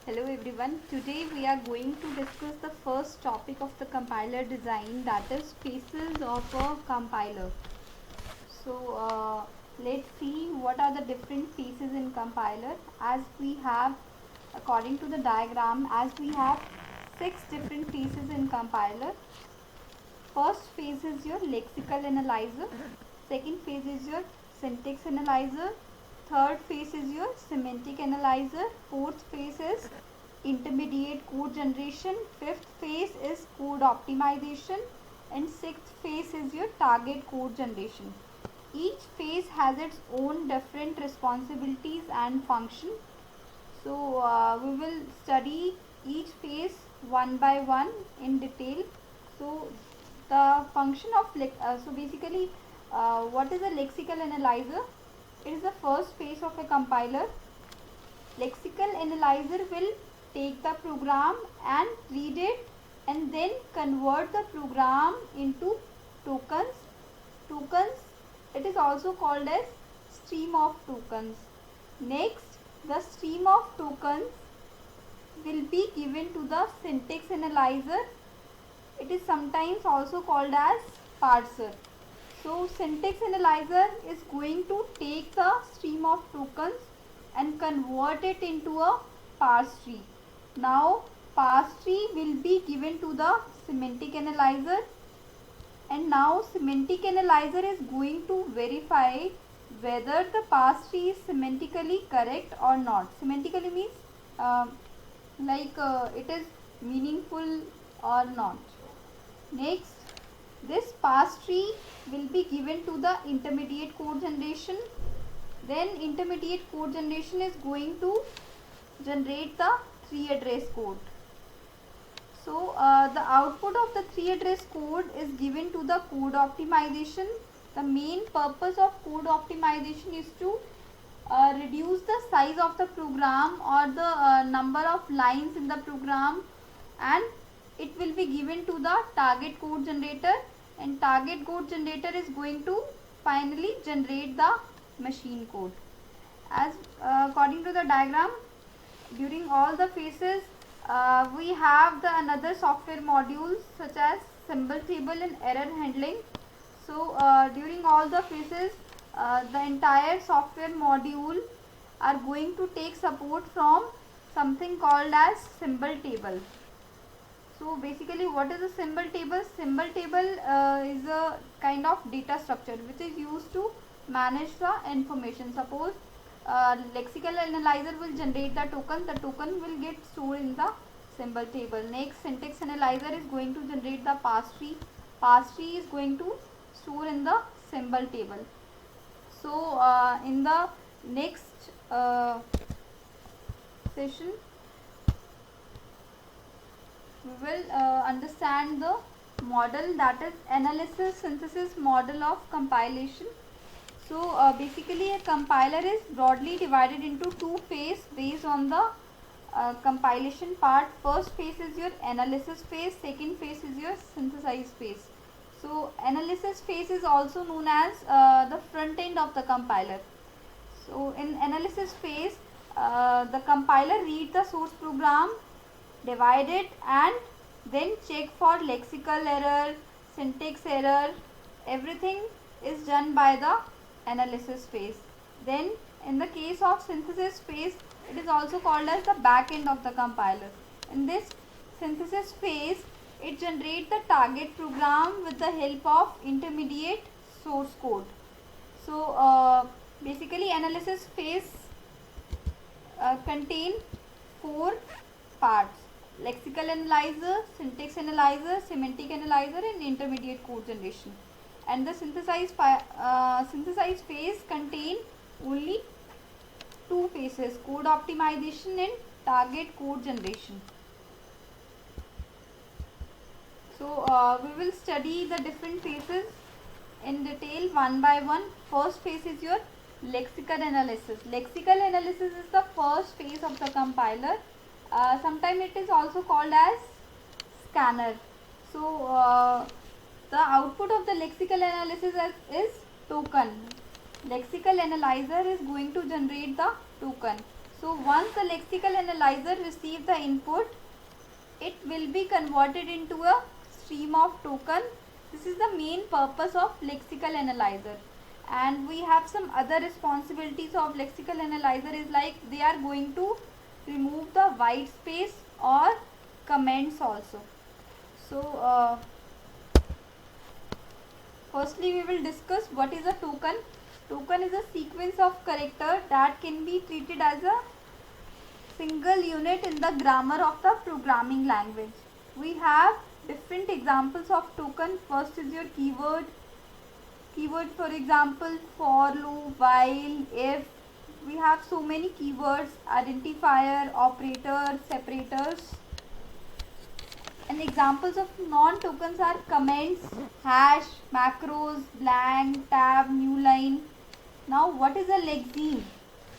Hello everyone. Today we are going to discuss the first topic of the compiler design, that is phases of a compiler. So let's see what are the different phases in compiler. As we have, according to the diagram, as we have 6 different phases in compiler. First phase is your lexical analyzer. Second phase is your syntax analyzer. Third phase is your semantic analyzer. Fourth phase is intermediate code generation. Fifth phase is code optimization. And sixth phase is your target code generation. Each phase has its own different responsibilities and function. So we will study each phase one by one in detail. So the function of what is a lexical analyzer? It is the first phase of a compiler. Lexical analyzer will take the program and read it and then convert the program into tokens. It is also called as stream of tokens. Next, the stream of tokens will be given to the syntax analyzer. It is sometimes also called as parser. So syntax analyzer is going to take the stream of tokens and convert it into a parse tree. Now parse tree will be given to the semantic analyzer, and now semantic analyzer is going to verify whether the parse tree is semantically correct or not. Semantically means it is meaningful or not. Next, this parse tree will be given to the intermediate code generation. Then intermediate code generation is going to generate the 3-address code. So the output of the 3-address code is given to the code optimization. The main purpose of code optimization is to reduce the size of the program or the number of lines in the program, and it will be given to the target code generator, and target code generator is going to finally generate the machine code. As according to the diagram, during all the phases we have the another software modules such as symbol table and error handling. So during all the phases the entire software module are going to take support from something called as symbol table. So basically, what is a symbol table? Symbol table is a kind of data structure which is used to manage the information. Suppose lexical analyzer will generate the token will get stored in the symbol table. Next, syntax analyzer is going to generate the parse tree is going to store in the symbol table. So in the next session we will understand the model, that is analysis synthesis model of compilation. So basically a compiler is broadly divided into two phases based on the compilation part. First phase is your analysis phase, second phase is your synthesize phase. So analysis phase is also known as the front end of the compiler. So in analysis phase the compiler reads the source program, divide it, and then check for lexical error, syntax error. Everything is done by the analysis phase. Then in the case of synthesis phase, it is also called as the back end of the compiler. In this synthesis phase, it generates the target program with the help of intermediate source code. So basically analysis phase contain 4 parts: lexical analyzer, syntax analyzer, semantic analyzer, and intermediate code generation. And the synthesize phase contain only 2 phases: code optimization and target code generation. So we will study the different phases in detail one by one. First phase is your lexical analysis. Lexical analysis is the first phase of the compiler. Sometimes it is also called as scanner. So the output of the lexical analysis is token. Lexical analyzer is going to generate the token. So once the lexical analyzer receives the input, it will be converted into a stream of token. This is the main purpose of lexical analyzer. And we have some other responsibilities of lexical analyzer is like they are going to remove the white space or comments also. So firstly we will discuss what is a token. Token is a sequence of character that can be treated as a single unit in the grammar of the programming language. We have different examples of token. First is your keyword. Keyword, for example, for, loop, while, if. We have so many keywords, identifier, operator, separators. And examples of non-tokens are comments, hash, macros, blank, tab, new line. Now what is a lexeme?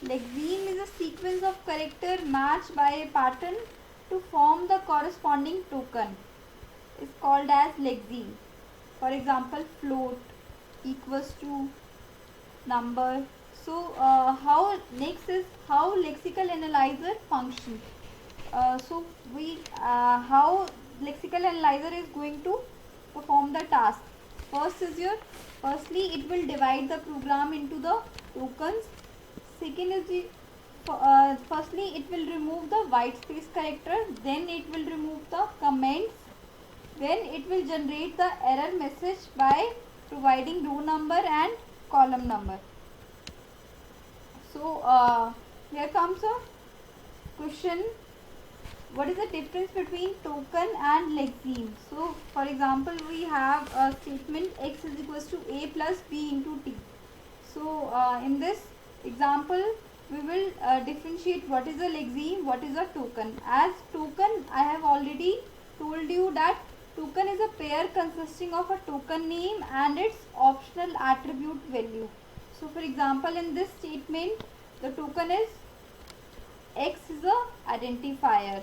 Lexeme is a sequence of character matched by a pattern to form the corresponding token. It's called as lexeme. For example, float equals to number. So how next is how lexical analyzer functions. So we how lexical analyzer is going to perform the task. Firstly it will divide the program into the tokens. Second is firstly it will remove the white space character, then it will remove the comments, then it will generate the error message by providing row number and column number. So here comes a question. What is the difference between token and lexeme? So for example we have a statement x is equals to a plus b into t. So in this example we will differentiate what is a lexeme, what is a token. As token, I have already told you that token is a pair consisting of a token name and its optional attribute value. So for example in this statement the token is x is a identifier.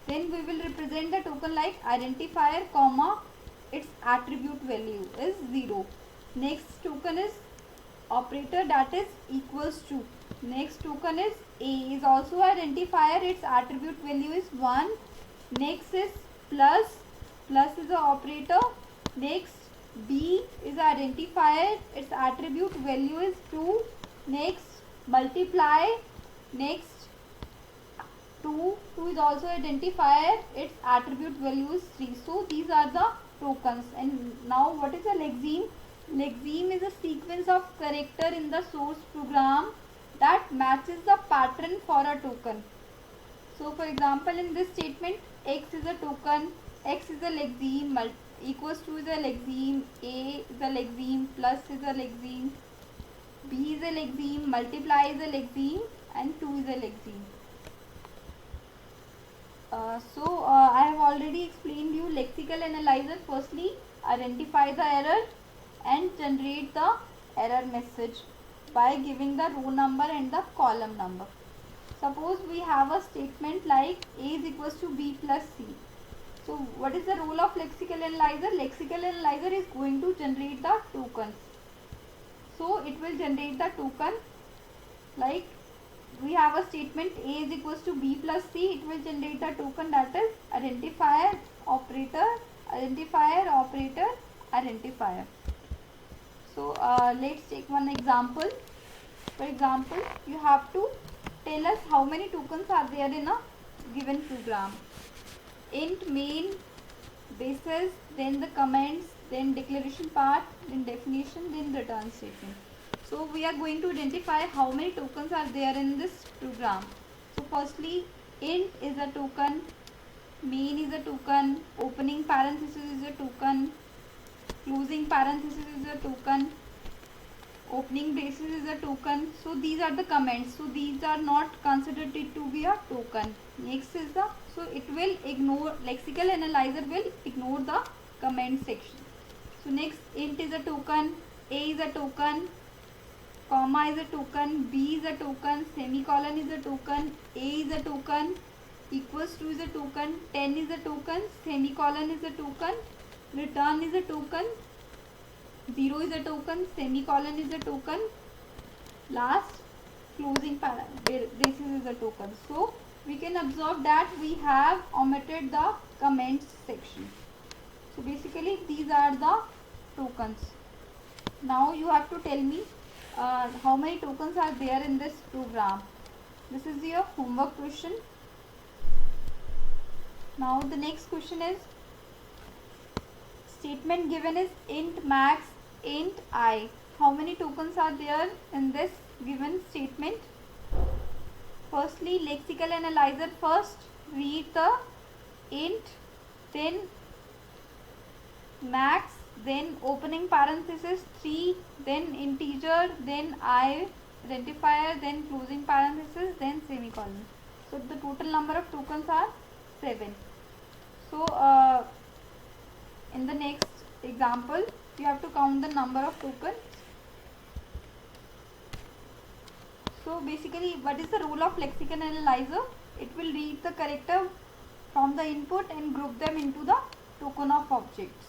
Then we will represent the token like identifier comma its attribute value is 0. Next token is operator, that is equals to. Next token is a is also identifier, its attribute value is 1. Next is plus, plus is the operator. Next b is identifier, its attribute value is 2. Next multiply. Next 2 is also identifier, its attribute value is 3. So these are the tokens. And now what is a lexeme? Lexeme is a sequence of character in the source program that matches the pattern for a token. So for example in this statement x is a token, x is a lexeme, equals to is a lexeme, a is a lexeme, plus is a lexeme, b is a lexeme, multiply is a lexeme, and 2 is a lexeme. I have already explained you lexical analyzer. Firstly identify the error and generate the error message by giving the row number and the column number. Suppose we have a statement like a is equals to b plus c. So what is the role of lexical analyzer? Lexical analyzer is going to generate the tokens. So it will generate the token like we have a statement a is equals to b plus c. It will generate the token that is identifier, operator, identifier, operator, identifier. So let's take one example. For example, you have to tell us how many tokens are there in a given program. Int main, basis, then the comments, then declaration part, then definition, then return statement. So we are going to identify how many tokens are there in this program. So firstly int is a token, main is a token, opening parenthesis is a token, closing parenthesis is a token, opening braces is a token. So these are the comments. So these are not considered it to be a token. Next is the, so it will ignore, lexical analyzer will ignore the comment section. So next int is a token, a is a token, comma is a token, b is a token, semicolon is a token, a is a token, equals to is a token, 10 is a token, semicolon is a token, return is a token, 0 is a token, semicolon is a token, last closing braces is a token. So we can observe that we have omitted the comments section. So basically these are the tokens. Now you have to tell me how many tokens are there in this program. This is your homework question. Now the next question is, statement given is int max, int I. How many tokens are there in this given statement? Firstly, lexical analyzer first read the int, then max, then opening parenthesis 3, then integer, then I identifier, then closing parenthesis, then semicolon. So the total number of tokens are 7. So in the next example you have to count the number of tokens. So basically, what is the role of lexical analyzer? It will read the character from the input and group them into the token of objects.